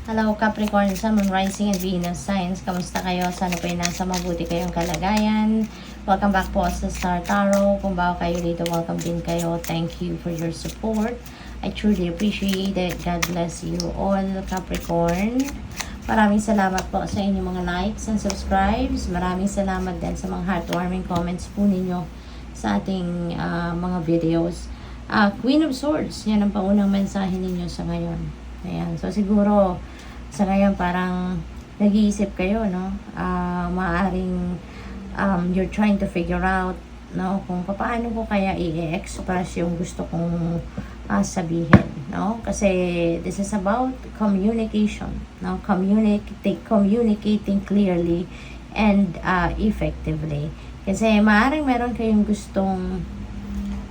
Hello Capricorn, Sun, Moon, Rising, and Venus signs. Kamusta kayo? Sana po nasa mabuti kayong kalagayan. Welcome back po sa Star Tarot. Kung bago kayo dito, welcome din kayo. Thank you for your support. I truly appreciate it. God bless you all, Capricorn. Maraming salamat po sa inyong mga likes and subscribes. Maraming salamat din sa mga heartwarming comments po ninyo sa ating mga videos. Queen of Swords, yan ang paunang mensahe ninyo sa ngayon. Ayan, so siguro sa ngayon parang nag-iisip kayo, no? Maaring you're trying to figure out, no, kung paano ko kaya i-express yung gusto kong sabihin, no? Kasi this is about communication, no? Communicating clearly and effectively. Kasi maaring meron kayong gustong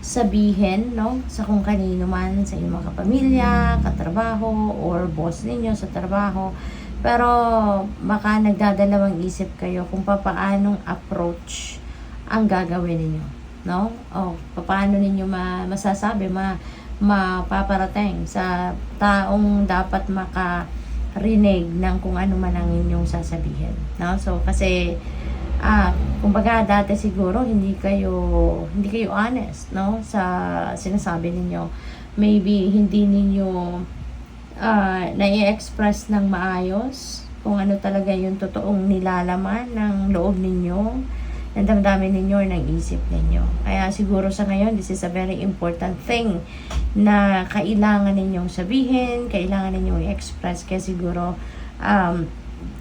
sabihin, no, sa kung kanino man, sa inyong mga kapamilya, katrabaho, or boss ninyo sa trabaho. Pero baka nagdadalawang isip kayo kung paanong approach ang gagawin ninyo, no? O paano ninyo masasabi, mapaparating sa taong dapat makarinig ng kung ano man ang inyong sasabihin, no? So kasi kumbaga dati siguro hindi kayo honest, no, sa sinasabi ninyo. Maybe hindi ninyo nai-express ng maayos kung ano talaga yung totoong nilalaman ng loob ninyo, ng damdamin ninyo, ng isip ninyo. Kaya siguro sa ngayon, this is a very important thing na kailangan ninyong sabihin, kailangan ninyong i-express. Kaya siguro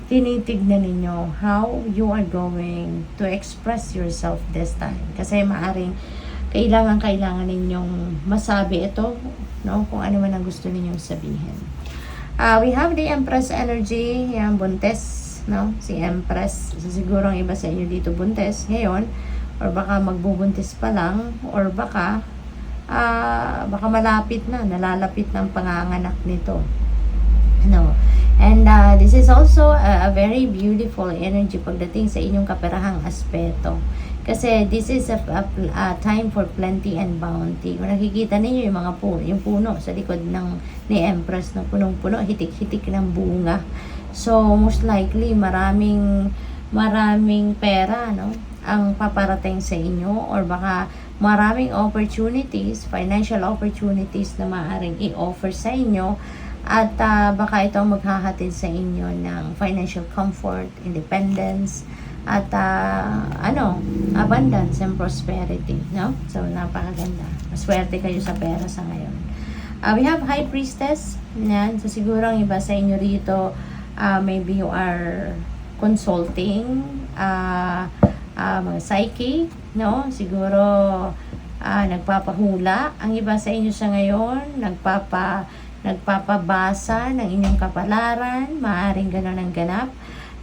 tinitignan ninyo how you are going to express yourself this time. Kasi maaring kailangan ninyong masabi ito, no, kung ano man ang gusto ninyong sabihin. We have the Empress energy, yung buntes, no, si Empress. So, siguro ang iba sa inyo dito buntes ngayon, or baka magbubuntis pa lang, or baka malapit na, nalalapit ng panganganak nito. No. And this is also a very beautiful energy pagdating sa inyong kaperahang aspeto. Kasi this is a time for plenty and bounty. Kung nakikita ninyo yung mga yung puno sa likod ni Empress, no, punong-puno, hitik-hitik ng bunga. So most likely maraming pera, no, ang paparating sa inyo, or baka maraming opportunities, financial opportunities na maaaring i-offer sa inyo. At baka ito maghahatid sa inyo ng financial comfort, independence, at abundance and prosperity, no? So napakaganda. Maswerte kayo sa pera sa ngayon. We have High Priestess. Yan. So siguro ang iba sa inyo rito, maybe you are consulting, mga psyche, no? Siguro nagpapahula. Ang iba sa inyo sa ngayon, nagpapabasa ng inyong kapalaran, maaaring gano'n ang ganap.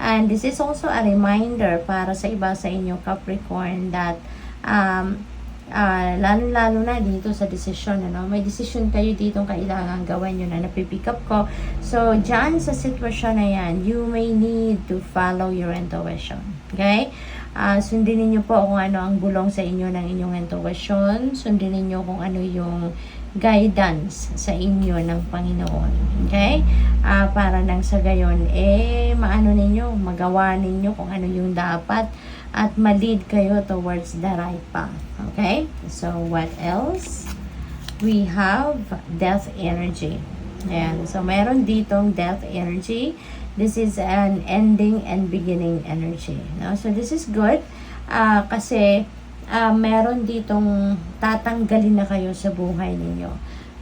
And this is also a reminder para sa iba sa inyo Capricorn that lalo na dito sa desisyon, ano? May desisyon kayo dito kailangan gawin yun na napipick up ko. So, dyan sa sitwasyon na yan, you may need to follow your intuition. Okay? Sundin niyo po kung ano ang bulong sa inyo ng inyong intuition. Sundin niyo kung ano yung guidance sa inyo ng Panginoon. Okay? Para nang sa gayon, maano ninyo, magawa ninyo kung ano yung dapat at ma-lead kayo towards the right path. Okay? So, what else? We have Death energy. Ayan. So, meron ditong Death energy. This is an ending and beginning energy. No? So, this is good. Kasi meron ditong tatanggalin na kayo sa buhay ninyo.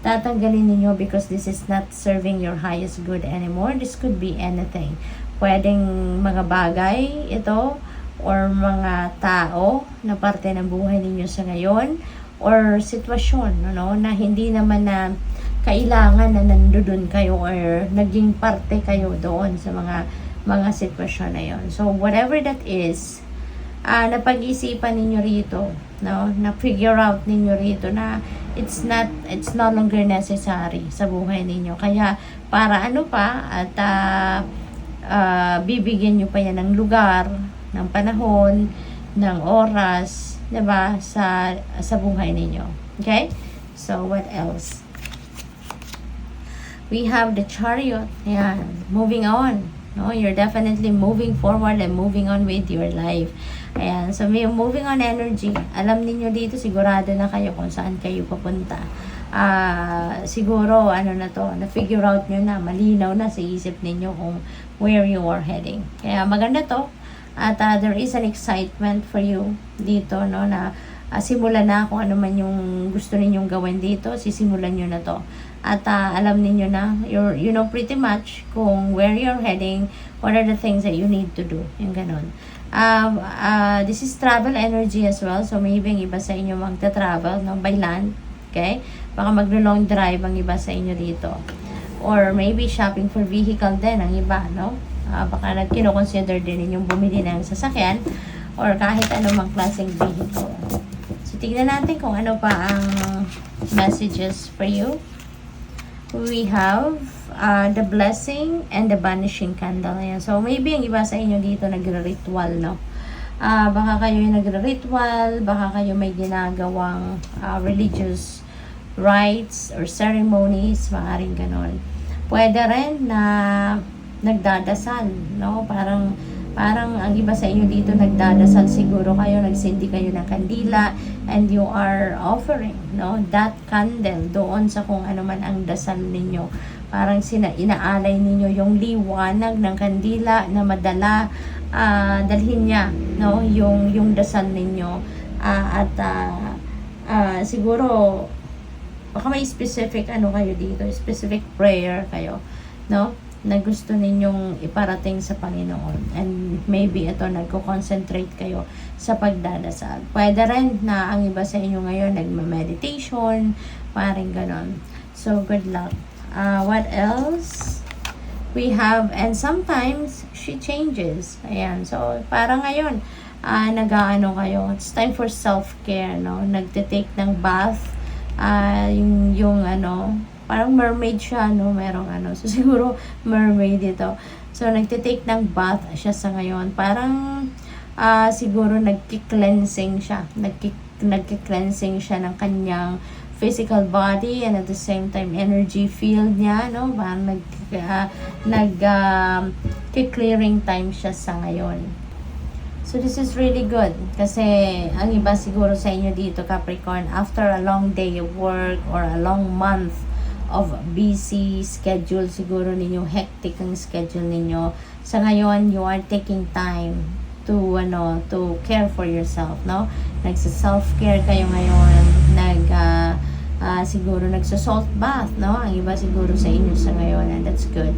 Tatanggalin ninyo because this is not serving your highest good anymore. This could be anything. Pwedeng mga bagay ito, or mga tao na parte ng buhay ninyo sa ngayon, or sitwasyon, no, na hindi naman na kailangan na nandoon kayo or naging parte kayo doon sa mga sitwasyon na yon. So whatever that is, napag-isipan ninyo rito, no, na figure out ninyo rito na it's no longer necessary sa buhay ninyo. Kaya para ano pa, at bibigyan nyo pa yan ng lugar, ng panahon, ng oras, 'di ba, sa buhay ninyo. Okay? So what else? We have the Chariot. Ayan, moving on. No, you're definitely moving forward and moving on with your life. Ayan, so may moving on energy. Alam niyo dito, sigurado na kayo kung saan kayo papunta. Siguro, ano na to, na-figure out nyo na, malinaw na sa isip ninyo kung where you are heading. Kaya maganda to. At there is an excitement for you dito, no, na simulan na kung ano man yung gusto ninyong gawin dito, sisimulan nyo na to. At alam niyo na, you know pretty much kung where you're heading, what are the things that you need to do. Yung ganun. This is travel energy as well. So maybe ang iba sa inyo magta-travel, no, by land. Okay? Baka maglo-long drive ang iba sa inyo dito. Or maybe shopping for vehicle din ang iba, no? Baka nagkino-consider din ninyong bumili ng sasakyan or kahit anumang klaseng vehicle. So, tignan natin kung ano pa ang messages for you. We have the blessing and the banishing candle. Ayan. So, maybe ang iba sa inyo dito nagre-ritual, no? Baka kayo yung nagre-ritual, baka kayo may ginagawang religious rites or ceremonies, maaaring ganon. Pwede rin na nagdadasal, no? Parang ang iba sa inyo dito nagdadasal siguro kayo, nagsindi kayo ng kandila and you are offering, no, that candle doon sa kung ano man ang dasal ninyo. Parang inaalay ninyo yung liwanag ng kandila na madala dalhin niya, no, yung dasal ninyo. Siguro baka may specific ano kayo dito, specific prayer kayo, no, na gusto ninyong iparating sa Panginoon. And maybe ito, nagko-concentrate kayo sa pagdadasal. Pwede rin na ang iba sa inyo ngayon nagma-meditation, parang ganon. So, good luck. What else? We have, and sometimes, she changes. Ayan. So, parang ngayon, nag-aano kayo. It's time for self-care, no? Nagte-take ng bath. Yung ano, parang mermaid siya, no? Merong ano. So, siguro, mermaid ito. So, nagtitake ng bath siya sa ngayon. Parang, siguro, nagki-cleansing siya. Nagki-cleansing siya ng kanyang physical body and at the same time, energy field niya, no? Parang nag-clearing time siya sa ngayon. So, this is really good. Kasi, ang iba siguro sa inyo dito, Capricorn, after a long day of work or a long month of busy schedule, siguro ninyo, hectic ang schedule ninyo. Sa ngayon, you are taking time to care for yourself, no? Nagsa-self-care kayo ngayon, siguro nagsa-salt bath, no? Ang iba siguro sa inyo sa ngayon, and that's good.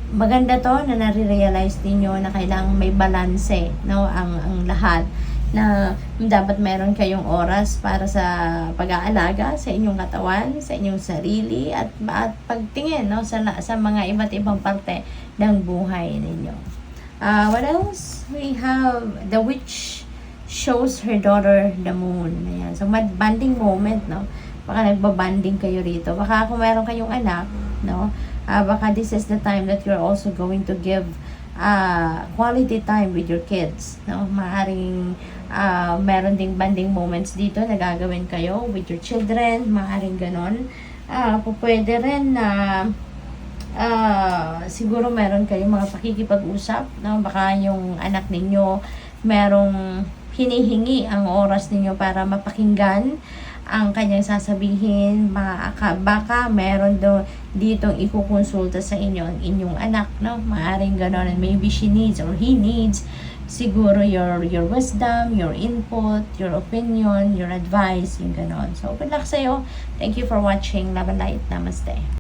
Maganda to na nare-realize niyo na kailangan may balanse, no? Ang lahat na dapat meron kayong oras para sa pag-aalaga sa inyong katawan, sa inyong sarili at pagtingin, no, sa mga iba't ibang parte ng buhay ninyo. What else? We have the witch shows her daughter the moon. Ayan. So, bonding moment, no? Baka nagbabanding kayo rito. Baka kung meron kayong anak, no? Baka this is the time that you're also going to give quality time with your kids, no? Maaring meron ding bonding moments dito na gagawin kayo with your children, maaring ganon. Pwede rin na siguro meron kayong mga pakikipag-usap, no? Baka yung anak ninyo merong hinihingi ang oras ninyo para mapakinggan ang kanyang sasabihin. Baka meron ditong ikukonsulta sa inyo ang inyong anak, no? Maaring ganon, and maybe she needs or he needs siguro your wisdom, your input, your opinion, your advice, yung ganon. So, good luck sa'yo. Thank you for watching. Love and light. Namaste.